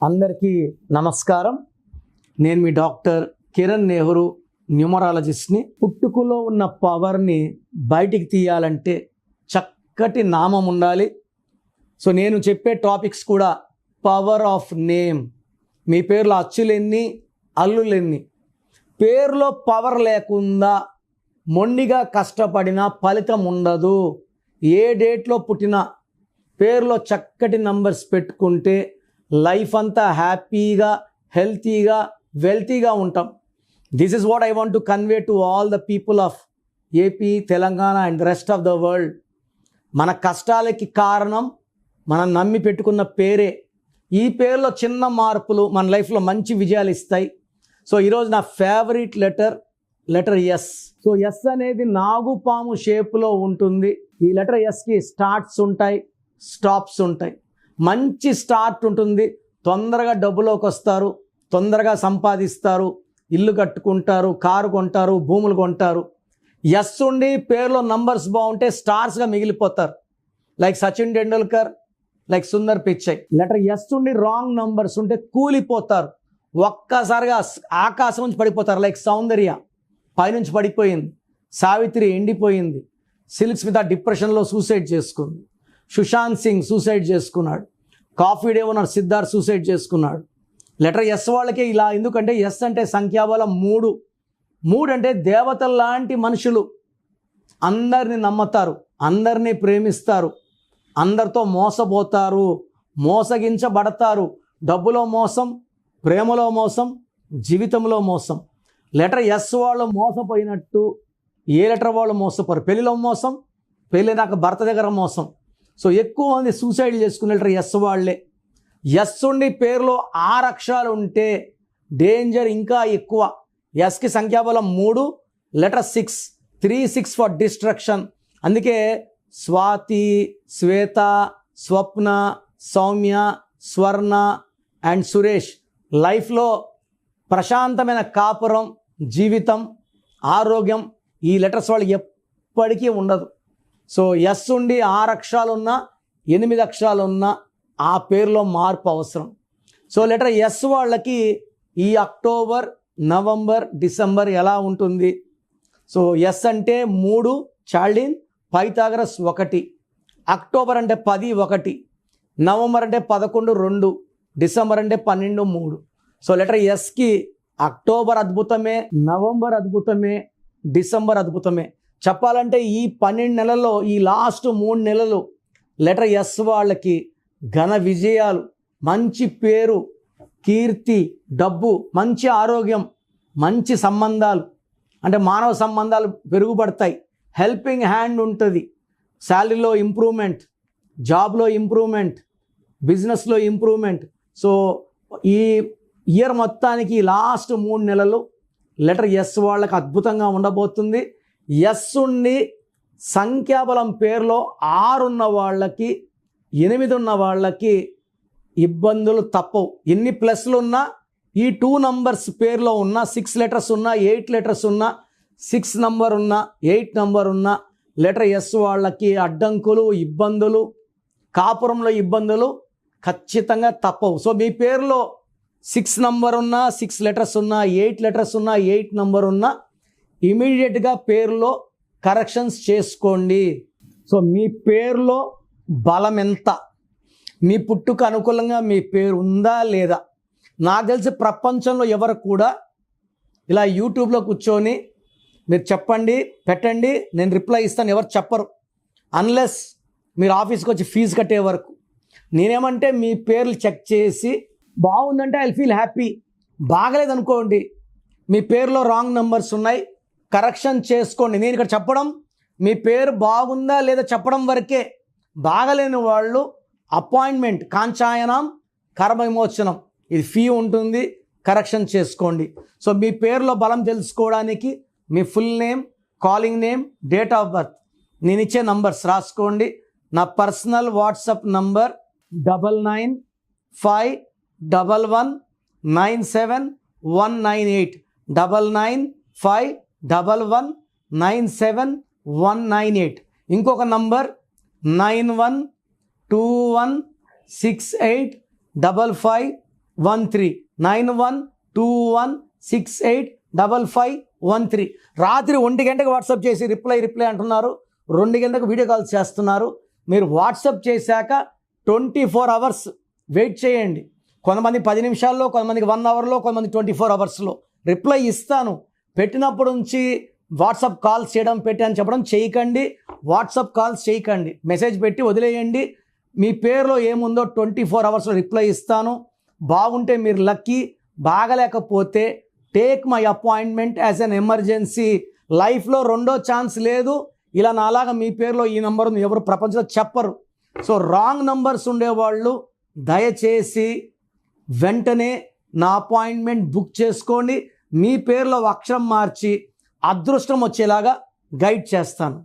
అందరికీ నమస్కారం. నేను మీ డాక్టర్ కిరణ్ నెహ్రూ, న్యూమరాలజిస్ట్ని. పుట్టుకలో ఉన్న పవర్ని బయటికి తీయాలంటే చక్కటి నామం ఉండాలి. సో నేను చెప్పే టాపిక్స్ కూడా పవర్ ఆఫ్ నేమ్. మీ పేర్లో అచ్చులెన్ని, అల్లులెన్ని, పేరులో పవర్ లేకుండా మొండిగా కష్టపడినా ఫలితం ఉండదు. ఏ డేట్లో పుట్టినా పేరులో చక్కటి నంబర్స్ పెట్టుకుంటే లైఫ్ అంతా హ్యాపీగా, హెల్తీగా, వెల్తీగా ఉంటాం. This is what I want to convey to all the people of AP, Telangana and the rest of the world. మన కష్టాలకి కారణం మనం నమ్మి పెట్టుకున్న పేరే. ఈ పేరులో చిన్న మార్పులు మన లైఫ్లో మంచి విజయాలు ఇస్తాయి. సో ఈరోజు నా favourite letter S. So S అనేది నాగుపాము షేప్లో ఉంటుంది. ఈ లెటర్ ఎస్కి స్టార్ట్స్ ఉంటాయి, స్టాప్స్ ఉంటాయి. మంచి స్టార్ట్ ఉంటుంది, తొందరగా డబ్బులోకి వస్తారు, తొందరగా సంపాదిస్తారు, ఇల్లు కట్టుకుంటారు, కారు కొంటారు, భూములు కొంటారు. ఎస్ ఉండి పేరులో నంబర్స్ బాగుంటే స్టార్స్గా మిగిలిపోతారు. Like Sachin Tendulkar, like Sundar Pichai. Letter S ఉండి రాంగ్ నంబర్స్ ఉంటే కూలిపోతారు, ఒక్కసారిగా ఆకాశం నుంచి పడిపోతారు. లైక్ సౌందర్య పైనుంచి పడిపోయింది, సావిత్రి ఎండిపోయింది, సిల్క్ స్మిత డిప్రెషన్లో సూసైడ్ చేసుకుంది, సుశాంత్ సింగ్ సూసైడ్ చేసుకున్నాడు, coffee day owner Siddharth suicide చేసుకున్నాడు. లెటర్ ఎస్ వాళ్ళకే ఇలా. ఎందుకంటే ఎస్ అంటే సంఖ్యాబలం 3. 3 అంటే దేవతల లాంటి మనుషులు. అందరిని నమ్ముతారు, అందరినీ ప్రేమిస్తారు, అందరితో మోసపోతారు, మోసగించబడతారు. డబ్బులో మోసం, ప్రేమలో మోసం, జీవితంలో మోసం. లెటర్ ఎస్ వాళ్ళు మోసపోయినట్టు ఏ లెటర్ వాళ్ళు మోసపోరు. పెళ్ళిలో మోసం, పెళ్ళినాక భర్త దగ్గర మోసం. సో ఎక్కువ మంది సూసైడ్ చేసుకునే లెటర్ ఎస్ వాళ్ళే. ఎస్ ఉండి పేరులో 6 అక్షరాలు ఉంటే డేంజర్ ఇంకా ఎక్కువ. ఎస్కి సంఖ్యాబలం 3, లెటర్ 6, 3, 6 ఫర్ డిస్ట్రక్షన్. అందుకే స్వాతి, శ్వేత, స్వప్న, సౌమ్య, స్వర్ణ అండ్ సురేష్ లైఫ్లో ప్రశాంతమైన కాపురం, జీవితం, ఆరోగ్యం ఈ లెటర్స్ వాళ్ళు ఎప్పటికీ ఉండదు. సో ఎస్ ఉండి 6 అక్షరాలున్నా, 8 అక్షరాలున్నా ఆ పేరులో మార్పు అవసరం. సో లెటర్ ఎస్ వాళ్ళకి ఈ అక్టోబర్, నవంబర్, డిసెంబర్ ఎలా ఉంటుంది? సో ఎస్ అంటే 3 చాల్డిన్, పైథాగరస్ 1, అక్టోబర్ అంటే 10 1, నవంబర్ అంటే 11 2, డిసెంబర్ అంటే 12 3. సో లెటర్ ఎస్కి అక్టోబర్ అద్భుతమే, నవంబర్ అద్భుతమే, డిసెంబర్ అద్భుతమే. చెప్పాలంటే ఈ 12 నెలల్లో ఈ లాస్ట్ 3 నెలలు లెటర్ ఎస్ వాళ్ళకి ఘన విజయాలు, మంచి పేరు, కీర్తి, డబ్బు, మంచి ఆరోగ్యం, మంచి సంబంధాలు, అంటే మానవ సంబంధాలు పెరుగుపడతాయి. హెల్పింగ్ హ్యాండ్ ఉంటుంది, శాలరీలో ఇంప్రూవ్మెంట్, జాబ్లో ఇంప్రూవ్మెంట్, బిజినెస్లో ఇంప్రూవ్మెంట్. సో ఈ ఇయర్ మొత్తానికి లాస్ట్ 3 నెలలు లెటర్ ఎస్ వాళ్ళకి అద్భుతంగా ఉండబోతుంది. ఎస్ ఉండి సంఖ్యాబలం పేరులో 6 ఉన్న వాళ్ళకి, 8 ఉన్న వాళ్ళకి ఇబ్బందులు తప్పవు. ఎన్ని ప్లస్లు ఉన్నా, ఈ 2 నంబర్స్ పేరులో ఉన్న, 6 లెటర్స్ ఉన్నా, 8 లెటర్స్ ఉన్నా, 6 నంబర్ ఉన్నా, 8 నంబర్ ఉన్నా లెటర్ ఎస్ వాళ్ళకి అడ్డంకులు, ఇబ్బందులు, కాపురంలో ఇబ్బందులు ఖచ్చితంగా తప్పవు. సో మీ పేరులో 6 నంబర్ ఉన్నా, 6 లెటర్స్ ఉన్నా, 8 లెటర్స్ ఉన్నా, 8 నంబర్ ఉన్నా ఇమీడియట్గా పేరులో కరెక్షన్స్ చేసుకోండి. సో మీ పేరులో బలం ఎంత, మీ పుట్టుక అనుకూలంగా మీ పేరు ఉందా లేదా? నాకు తెలిసి ప్రపంచంలో ఎవరు కూడా ఇలా యూట్యూబ్లో కూర్చొని మీరు చెప్పండి, పెట్టండి, నేను రిప్లై ఇస్తాను ఎవరు చెప్పరు, అన్లెస్ మీరు ఆఫీస్కి వచ్చి ఫీజు కట్టే వరకు. నేనేమంటే మీ పేర్లు చెక్ చేసి బాగుందంటే ఐ ఫీల్ హ్యాపీ, బాగలేదనుకోండి మీ పేరులో రాంగ్ నెంబర్స్ ఉన్నాయి, కరెక్షన్ చేసుకోండి. నేను ఇక్కడ చెప్పడం మీ పేరు బాగుందా లేదా చెప్పడం వరకే. బాగలేని వాళ్ళు అపాయింట్మెంట్, కాంచాయనం, కర్మ విమోచనం, ఇది ఫీ ఉంటుంది, కరెక్షన్ చేసుకోండి. సో మీ పేరులో బలం తెలుసుకోవడానికి మీ full name, calling name, date of birth, నేను ఇచ్చే నంబర్స్ రాసుకోండి. నా పర్సనల్ వాట్సాప్ నంబర్ 9951197198, 9951197198. ఇంకొక నంబర్ 91216855 9113 9121685513. రాత్రి 1 గంటకు వాట్సాప్ చేసి రిప్లై అంటున్నారు, 2 గంటలకు వీడియో కాల్స్ చేస్తున్నారు. మీరు వాట్సాప్ చేశాక 24 అవర్స్ వెయిట్ చేయండి. కొంతమంది 10 నిమిషాల్లో, కొంతమందికి 1 అవర్లో, కొంతమంది 24 అవర్స్లో రిప్లై ఇస్తాను. పెట్టినప్పుడు నుంచి వాట్సాప్ కాల్స్ చేయడం అని చెప్పడం చేయకండి. వాట్సాప్ కాల్స్ చేయకండి, మెసేజ్ పెట్టి వదిలేయండి. మీ పేరులో ఏముందో 24 అవర్స్లో రిప్లై ఇస్తాను. బాగుంటే మీరు లక్కీ, బాగలేకపోతే take my appointment as an emergency. లైఫ్లో రెండో ఛాన్స్ లేదు. ఇలా నాలాగా మీ పేరులో ఈ నెంబర్ ఎవరు ప్రపంచంలో చెప్పరు. సో రాంగ్ నంబర్స్ ఉండేవాళ్ళు దయచేసి వెంటనే నా అపాయింట్మెంట్ బుక్ చేసుకోండి. మీ పేరులో అక్షరం మార్చి అదృష్టం వచ్చేలాగా గైడ్ చేస్తాను.